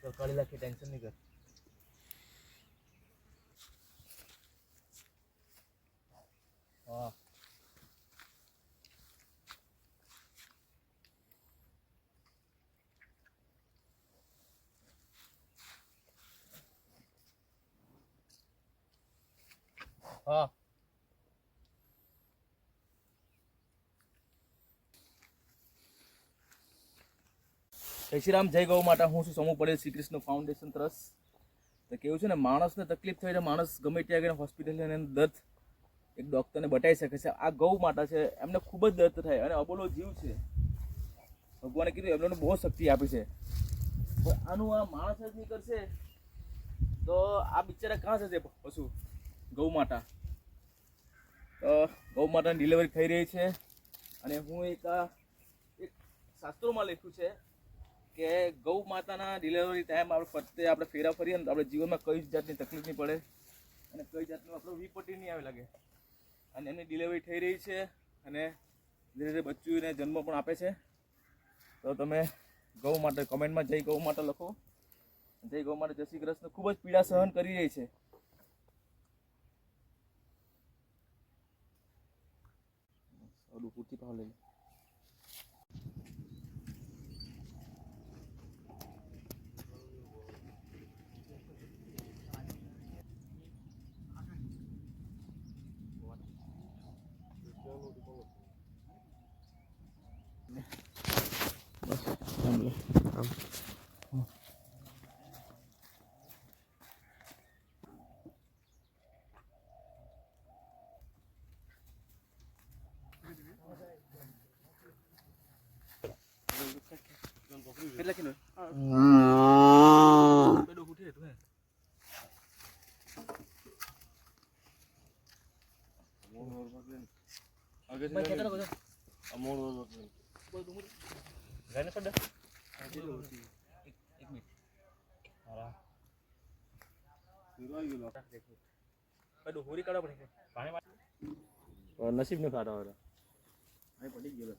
તો કાળી લાખી ટેન્શન નહીં કર. હા હા જય શ્રી રામ, જય ગૌ માતા. હું છું સમૂહ પટેલ, શ્રી કૃષ્ણ ફાઉન્ડેશન ટ્રસ્ટ. તો કેવું છે ને, માણસને તકલીફ થઈ તો માણસ ગમે ત્યાં ગઈને હોસ્પિટલ એને દર્દ એક ડૉક્ટરને બતાવી શકે છે. આ ગૌ માતા છે, એમને ખૂબ જ દર્દ થાય અને અબોલો જીવ છે. ભગવાને કીધું એમને બહુ શક્તિ આપી છે. આનું આ માણસ જ નહીં કરશે તો આ બિચારા કાં જશે પશુ? ગૌ માતા. તો ગૌ માતાની ડિલિવરી થઈ રહી છે અને હું એક શાસ્ત્રોમાં લખ્યું છે કે ગૌ માતાના ડિલિવરી ટાઈમ આપણે ફરતે આપણે ફેરા ફરીએ ને તો આપણે જીવનમાં કઈ જાતની તકલીફ નહીં પડે અને કઈ જાતનું આપણો વિપત્તિ નહીં આવે લાગે. અને એની ડિલિવરી થઈ રહી છે અને ધીરે ધીરે બચ્ચુને જન્મ પણ આપે છે. તો તમે ગૌ માતા કમેન્ટમાં જય ગૌ માતા લખો. જય ગૌ માતા, જય શ્રી કૃષ્ણ. ખૂબ જ પીડા સહન કરી રહી છે. પૂરતી ભાવ લઈ કેટલા કિલો? પેડો ઉઠે તું હે આગે ભાઈ કેટલા લોકો છે? અમોળ લોકો બોલ તું ગાને પડ એક મિનિટ હારા પીવાઈ ગયો દેખો પેડો હોરી કાઢો પડે પાણી નસીબ ન ખાતા હોય અહીં પડી ગયો.